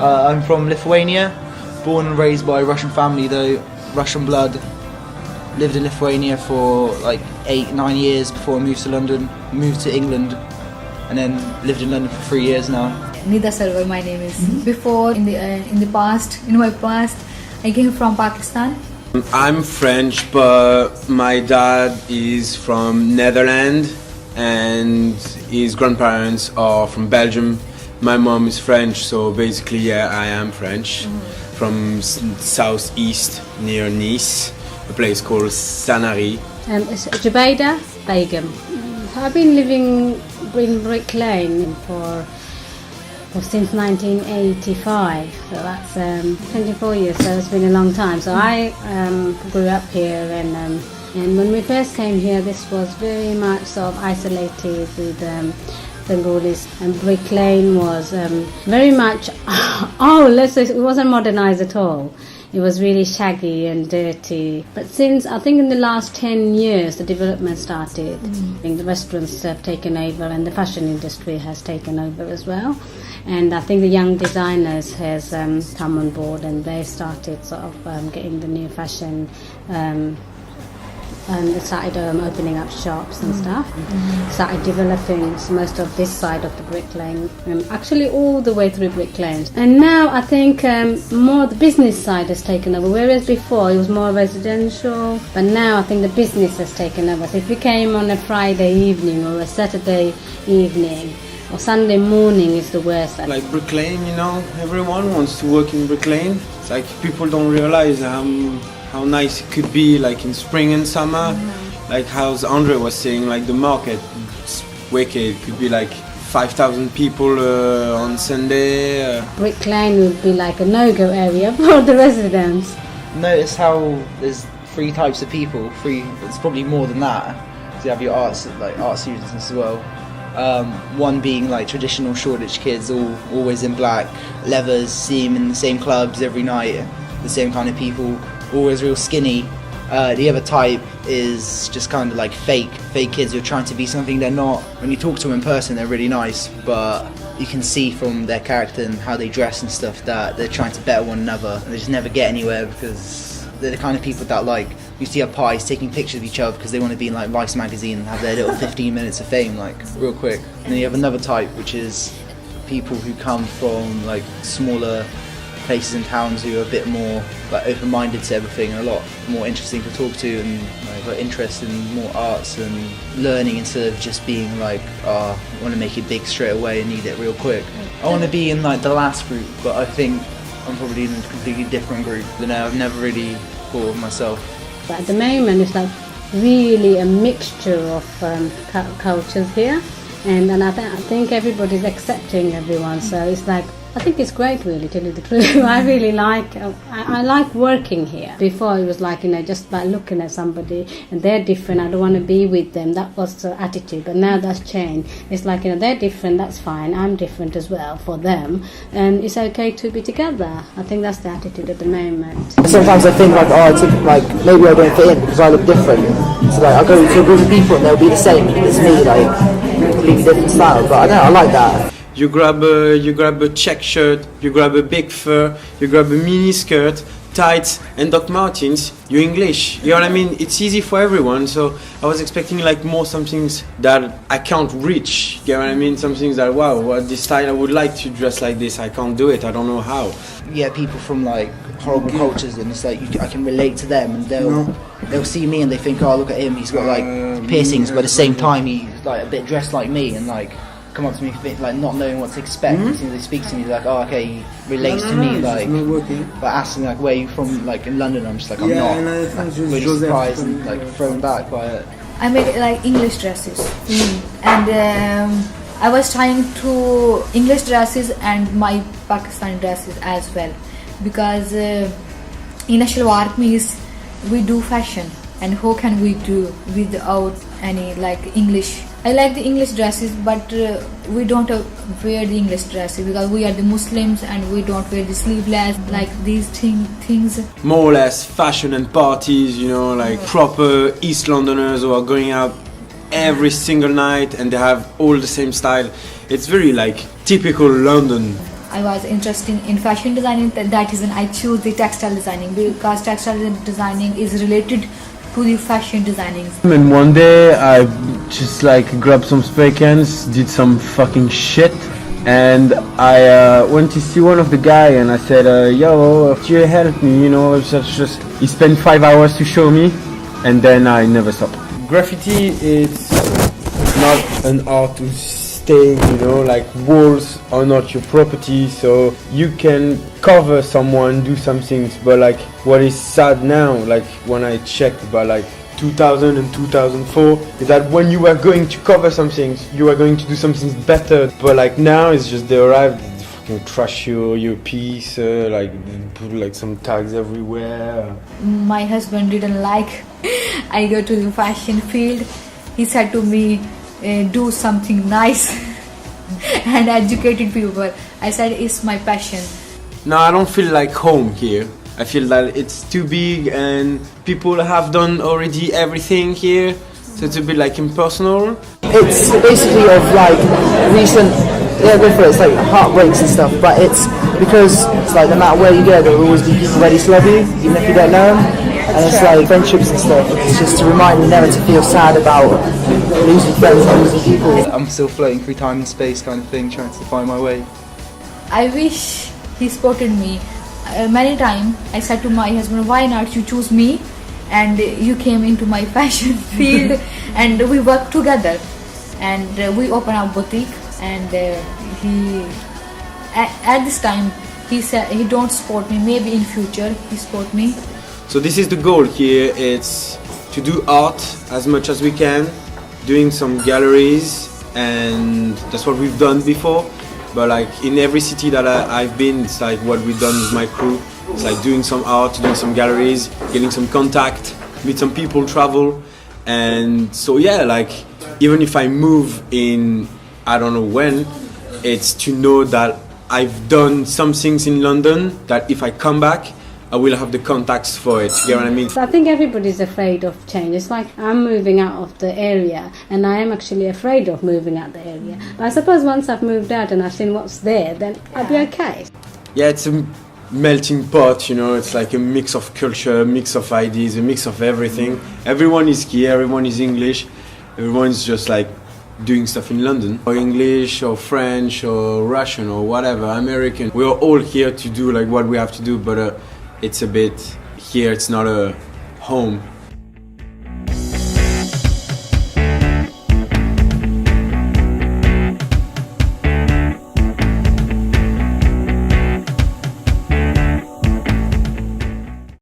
I'm from Lithuania, born and raised by a Russian family though, Russian blood. Lived in Lithuania for like 8-9 years before I moved to London, moved to England, and then lived in London for 3 years now. Nida Sarwar, my name is. Before, in my past, I came from Pakistan. I'm French, but my dad is from Netherlands and his grandparents are from Belgium. My mom is French, so basically, yeah, I am French. From southeast near Nice, a place called Sanary. It's Jubaida Begum. I've been living in Brick Lane since 1985, so that's 24 years, so it's been a long time. So I grew up here, and when we first came here, this was very much sort of isolated with Bengalis, and Brick Lane was very much, it wasn't modernized at all. It was really shaggy and dirty. But since, I think in the last 10 years, the development started. I think the restaurants have taken over and the fashion industry has taken over as well. And I think the young designers has come on board, and they started sort of getting the new fashion and they started opening up shops and stuff. Started developing most of this side of the Brick Lane, actually all the way through Brick Lane. And now I think more the business side has taken over, whereas before it was more residential, but now I think the business has taken over. So if you came on a Friday evening or a Saturday evening or Sunday morning, is the worst. Like Brick Lane, you know, everyone wants to work in Brick Lane. It's like people don't realize how nice it could be, like in spring and summer. Like how Andre was saying, like the market, it's wicked. It could be like 5,000 people on Sunday. Brick Lane would be like a no-go area for the residents. Notice how there's 3 types of people. It's probably more than that. So you have your art students as well. One being like traditional Shoreditch kids, always in black, leathers, see them in the same clubs every night, the same kind of people, always real skinny. The other type is just kind of like fake kids who are trying to be something they're not. When you talk to them in person, they're really nice, but you can see from their character and how they dress and stuff that they're trying to better one another, and they just never get anywhere because they're the kind of people that like you see at parties taking pictures of each other because they want to be in like Vice magazine and have their little 15 minutes of fame like real quick. And then you have another type, which is people who come from like smaller places and towns who are a bit more like open-minded to everything and a lot more interesting to talk to, and like got interest in more arts and learning instead of just being like, I want to make it big straight away and need it real quick. I want to be in like the last group, but I think I'm probably in a completely different group. You know, I've never really thought of myself. But at the moment, it's like really a mixture of cultures here, and I think everybody's accepting everyone. So it's like, I think it's great, really, to tell you the truth. I really like, I like working here. Before it was like, you know, just by looking at somebody and they're different, I don't want to be with them. That was the attitude, but now that's changed. It's like, you know, they're different, that's fine. I'm different as well for them, and it's okay to be together. I think that's the attitude at the moment. Sometimes I think like, maybe I don't fit in because I look different. So like, I'll go to a group of people and they'll be the same as me, like completely different style. But I don't know, I like that. You grab a check shirt, you grab a big fur, you grab a mini skirt, tights and Doc Martens, you're English. You know what I mean? It's easy for everyone. So I was expecting like more some things that I can't reach. You know what I mean? Some things that, wow, what this style I would like to dress like this. I can't do it. I don't know how. Yeah, people from like horrible cultures, and it's like I can relate to them, and they'll see me and they think, oh, look at him, he's got like piercings, but at the same time he's like a bit dressed like me, and like come up to me like not knowing what to expect. As soon as they speak to me, they're like, oh, okay, he relates to me, like, but asking like, where are you from, like in London, I'm just like, I'm not, like, really surprised and like thrown back by it. I made like English dresses, and I was trying to English dresses and my Pakistani dresses as well, because in a shalwar kameez we do fashion, and how can we do without any like English? I like the English dresses, but we don't wear the English dresses because we are the Muslims and we don't wear the sleeveless, like these things. More or less fashion and parties, you know, like proper East Londoners who are going out every single night and they have all the same style. It's very like typical London. I was interested in fashion designing. That is when I chose the textile designing, because textile designing is related to the fashion designing. And one day I just like grabbed some spray cans, did some fucking shit, and I went to see one of the guy and I said, yo, could you help me, you know? Just he spent 5 hours to show me, and then I never stopped. Graffiti is not an art to stay, you know, like walls are not your property, so you can cover someone, do some things, but like what is sad now, like when I checked about like 2000 and 2004, is that when you were going to cover some things, you were going to do something better, but like now it's just they arrive, they fucking trash your piece, like put like some tags everywhere. My husband didn't like I go to the fashion field. He said to me, do something nice and educated people. I said it's my passion. No, I don't feel like home here. I feel that it's too big and people have done already everything here, so it's a bit like impersonal. It's basically of like recent, it's like heartbreaks and stuff, but it's because it's like no matter where you go, there will always be people ready to love you, even if you don't know them. And it's like friendships and stuff. It's just to remind you never to feel sad about losing friends and losing people. I'm still floating through time and space kind of thing, trying to find my way. I wish he spotted me. Many times I said to my husband, why not you choose me and you came into my fashion field and we worked together and we opened our boutique, and he at this time he said he don't support me, maybe in future he support me. So this is the goal here, it's to do art as much as we can, doing some galleries, and that's what we've done before. But like in every city that I've been, it's like what we've done with my crew. It's like doing some art, doing some galleries, getting some contact, meet some people, travel. And so yeah, like even if I move in, I don't know when, it's to know that I've done some things in London that if I come back, I will have the contacts for it, you get what I mean? So I think everybody's afraid of change. It's like I'm moving out of the area, and I am actually afraid of moving out the area. But I suppose once I've moved out and I've seen what's there, then I'll be okay. Yeah, it's a melting pot, you know, it's like a mix of culture, a mix of ideas, a mix of everything. Everyone is here, everyone is English, everyone's just like doing stuff in London, or English or French or Russian or whatever, American. We are all here to do like what we have to do, but it's a bit here, it's not a home.